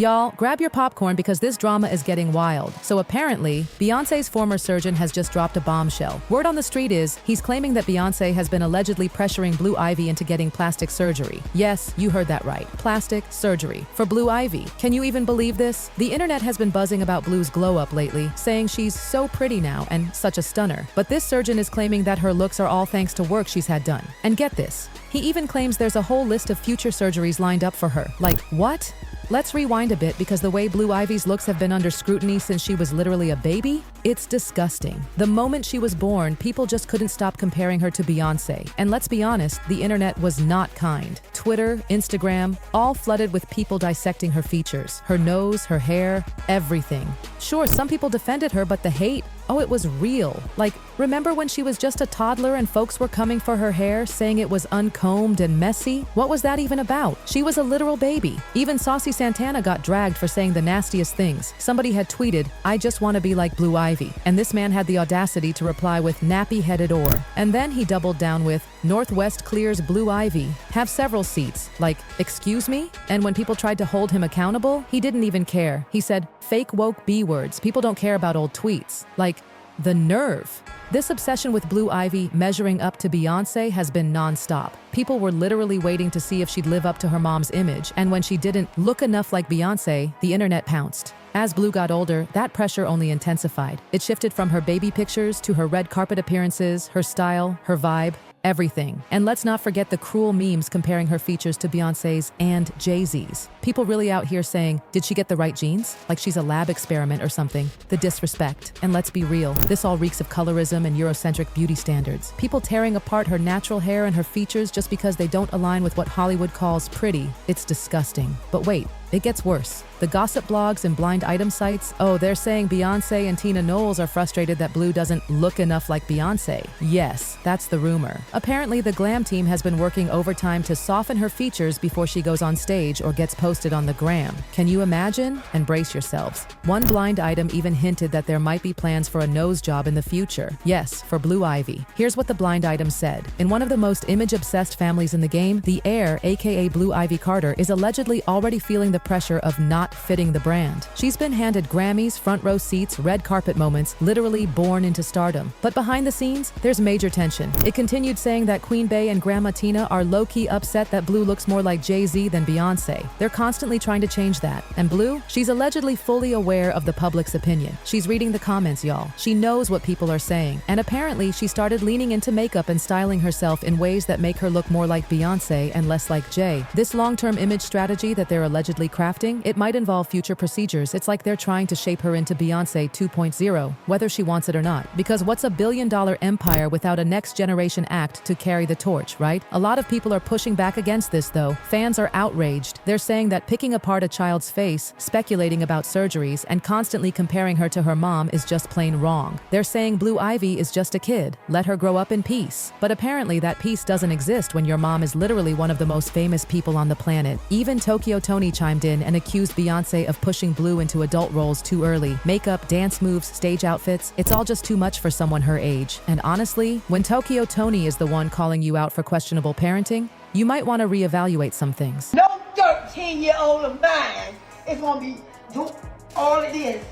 Y'all, grab your popcorn because this drama is getting wild. So apparently, Beyoncé's former surgeon has just dropped a bombshell. Word on the street is, he's claiming that Beyoncé has been allegedly pressuring Blue Ivy into getting plastic surgery. Yes, you heard that right. Plastic surgery for Blue Ivy. Can you even believe this? The internet has been buzzing about Blue's glow up lately, saying she's so pretty now and such a stunner. But this surgeon is claiming that her looks are all thanks to work she's had done. And get this, he even claims there's a whole list of future surgeries lined up for her. Like, what? Let's rewind a bit because the way Blue Ivy's looks have been under scrutiny since she was literally a baby, it's disgusting. The moment she was born, people just couldn't stop comparing her to Beyoncé. And let's be honest, the internet was not kind. Twitter, Instagram, all flooded with people dissecting her features, her nose, her hair, everything. Sure, some people defended her, but the hate, oh, it was real. Like, remember when she was just a toddler and folks were coming for her hair, saying it was uncombed and messy? What was that even about? She was a literal baby. Even Saucy Santana got dragged for saying the nastiest things. Somebody had tweeted, "I just want to be like Blue Ivy." And this man had the audacity to reply with nappy-headed or. And then he doubled down with, "Northwest clears Blue Ivy. Have several seats." Like, excuse me? And when people tried to hold him accountable, he didn't even care. He said, "Fake woke B-words. People don't care about old tweets." Like, the nerve. This obsession with Blue Ivy measuring up to Beyoncé has been non-stop. People were literally waiting to see if she'd live up to her mom's image, and when she didn't look enough like Beyoncé, the internet pounced. As Blue got older, that pressure only intensified. It shifted from her baby pictures to her red carpet appearances, her style, her vibe, everything. And let's not forget the cruel memes comparing her features to Beyoncé's and Jay-Z's. People really out here saying, did she get the right genes? Like she's a lab experiment or something. The disrespect. And let's be real, this all reeks of colorism and Eurocentric beauty standards. People tearing apart her natural hair and her features just because they don't align with what Hollywood calls pretty. It's disgusting. But wait, it gets worse. The gossip blogs and blind item sites, oh, they're saying Beyoncé and Tina Knowles are frustrated that Blue doesn't look enough like Beyoncé. Yes, that's the rumor. Apparently, the glam team has been working overtime to soften her features before she goes on stage or gets posted on the gram. Can you imagine? And brace yourselves. One blind item even hinted that there might be plans for a nose job in the future. Yes, for Blue Ivy. Here's what the blind item said. In one of the most image-obsessed families in the game, the heir, aka Blue Ivy Carter, is allegedly already feeling the pressure of not fitting the brand. She's been handed Grammys, front row seats, red carpet moments, literally born into stardom. But behind the scenes, there's major tension. It continued saying that Queen Bey and Grandma Tina are low-key upset that Blue looks more like Jay-Z than Beyoncé. They're constantly trying to change that. And Blue, she's allegedly fully aware of the public's opinion. She's reading the comments, y'all. She knows what people are saying. And apparently, she started leaning into makeup and styling herself in ways that make her look more like Beyoncé and less like Jay. This long-term image strategy that they're allegedly crafting, it might involve future procedures. It's like they're trying to shape her into Beyoncé 2.0, whether she wants it or not. Because what's a billion-dollar empire without a next-generation act to carry the torch, right? A lot of people are pushing back against this, though. Fans are outraged. They're saying that picking apart a child's face, speculating about surgeries, and constantly comparing her to her mom is just plain wrong. They're saying Blue Ivy is just a kid. Let her grow up in peace. But apparently that peace doesn't exist when your mom is literally one of the most famous people on the planet. Even Tokyo Toni chimed in and accused Beyoncé of pushing Blue into adult roles too early. Makeup, dance moves, stage outfits, it's all just too much for someone her age. And honestly, when Tokyo Toni is the one calling you out for questionable parenting, you might want to reevaluate some things. No 13-year-old of mine is going to be doing all of this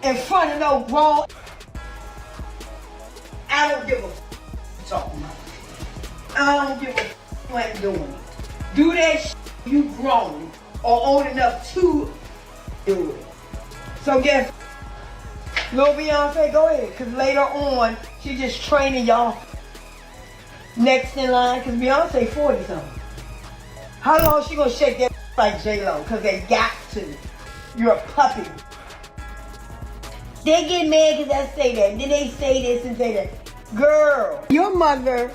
in front of no grown. I don't give a talking about. I don't give a you ain't doing it. Do that you grown or old enough to do it. So guess, Lil Beyoncé, go ahead, because later on, she just training y'all next in line, because Beyonce 40-something. How long she gonna shake that like J-Lo? Because they got to. You're a puppy. They get mad because I say that, and then they say this and say that. Girl, your mother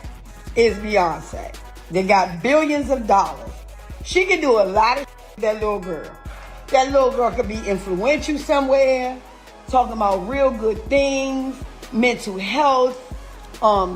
is Beyonce. They got billions of dollars. She can do a lot of that little girl. That little girl could be influential somewhere, talking about real good things, mental health,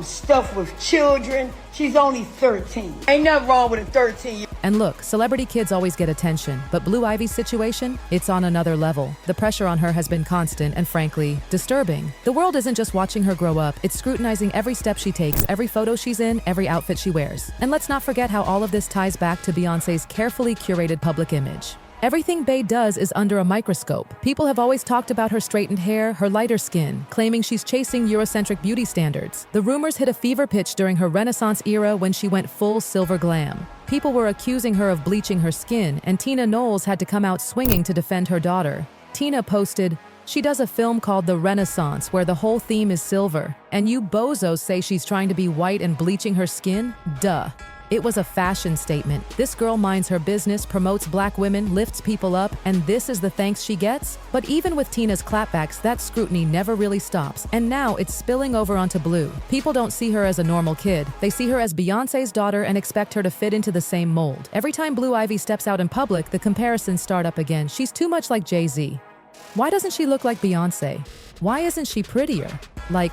stuff with children. She's only 13. Ain't nothing wrong with a 13-year-old. And look, celebrity kids always get attention, but Blue Ivy's situation, it's on another level. The pressure on her has been constant and frankly, disturbing. The world isn't just watching her grow up, it's scrutinizing every step she takes, every photo she's in, every outfit she wears. And let's not forget how all of this ties back to Beyoncé's carefully curated public image. Everything Bey does is under a microscope. People have always talked about her straightened hair, her lighter skin, claiming she's chasing Eurocentric beauty standards. The rumors hit a fever pitch during her Renaissance era when she went full silver glam. People were accusing her of bleaching her skin, and Tina Knowles had to come out swinging to defend her daughter. Tina posted, "She does a film called The Renaissance where the whole theme is silver, and you bozos say she's trying to be white and bleaching her skin? Duh." It was a fashion statement. This girl minds her business, promotes black women, lifts people up, and this is the thanks she gets? But even with Tina's clapbacks, that scrutiny never really stops, and now it's spilling over onto Blue. People don't see her as a normal kid. They see her as Beyoncé's daughter and expect her to fit into the same mold. Every time Blue Ivy steps out in public, the comparisons start up again. She's too much like Jay-Z. Why doesn't she look like Beyoncé? Why isn't she prettier? Like,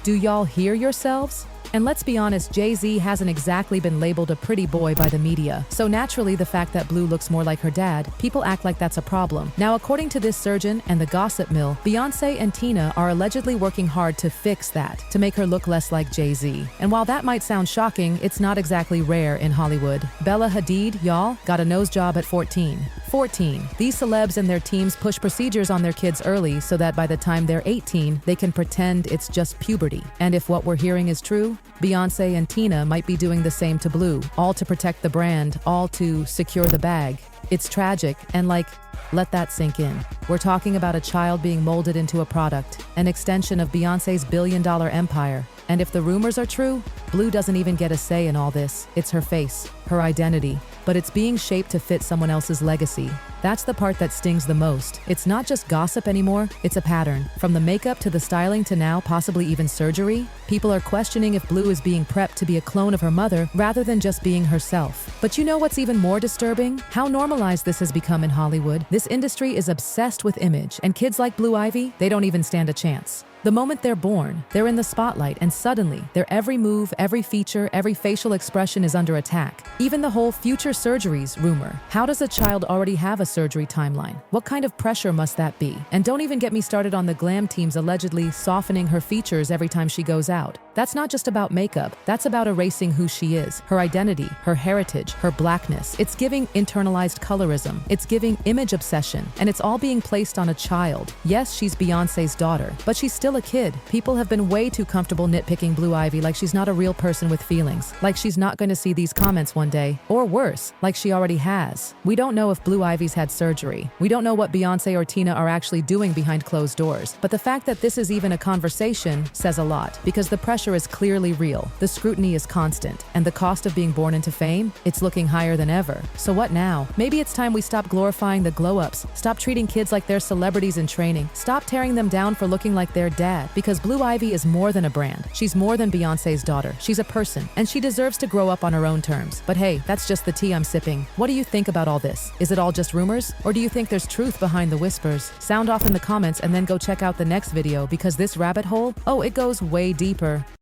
do y'all hear yourselves? And let's be honest, Jay-Z hasn't exactly been labeled a pretty boy by the media. So naturally, the fact that Blue looks more like her dad, people act like that's a problem. Now, according to this surgeon and the gossip mill, Beyoncé and Tina are allegedly working hard to fix that, to make her look less like Jay-Z. And while that might sound shocking, it's not exactly rare in Hollywood. Bella Hadid, y'all, got a nose job at 14. 14. These celebs and their teams push procedures on their kids early so that by the time they're 18, they can pretend it's just puberty. And if what we're hearing is true, Beyoncé and Tina might be doing the same to Blue, all to protect the brand, all to secure the bag. It's tragic, and let that sink in. We're talking about a child being molded into a product, an extension of Beyoncé's billion-dollar empire. And if the rumors are true, Blue doesn't even get a say in all this. It's her face, her identity, but it's being shaped to fit someone else's legacy. That's the part that stings the most. It's not just gossip anymore, it's a pattern. From the makeup to the styling to now possibly even surgery, people are questioning if Blue is being prepped to be a clone of her mother rather than just being herself. But you know what's even more disturbing? How normalized this has become in Hollywood. This industry is obsessed with image, and kids like Blue Ivy, they don't even stand a chance. The moment they're born, they're in the spotlight, and suddenly, their every move, every feature, every facial expression is under attack. Even the whole future surgeries rumor. How does a child already have a surgery timeline? What kind of pressure must that be? And don't even get me started on the glam teams allegedly softening her features every time she goes out. That's not just about makeup, that's about erasing who she is, her identity, her heritage, her blackness. It's giving internalized colorism, it's giving image obsession, and it's all being placed on a child. Yes, she's Beyoncé's daughter, but she's still a kid. People have been way too comfortable nitpicking Blue Ivy like she's not a real person with feelings, like she's not going to see these comments one day, or worse, like she already has. We don't know if Blue Ivy's had surgery. We don't know what Beyoncé or Tina are actually doing behind closed doors, but the fact that this is even a conversation says a lot, because the pressure is clearly real, the scrutiny is constant, and the cost of being born into fame, it's looking higher than ever. So what now? Maybe it's time we stop glorifying the glow-ups, stop treating kids like they're celebrities in training, stop tearing them down for looking like their dad, because Blue Ivy is more than a brand. She's more than Beyoncé's daughter. She's a person, and she deserves to grow up on her own terms. But hey, that's just the tea I'm sipping. What do you think about all this? Is it all just rumors? Or do you think there's truth behind the whispers? Sound off in the comments and then go check out the next video, because this rabbit hole, oh, it goes way deeper.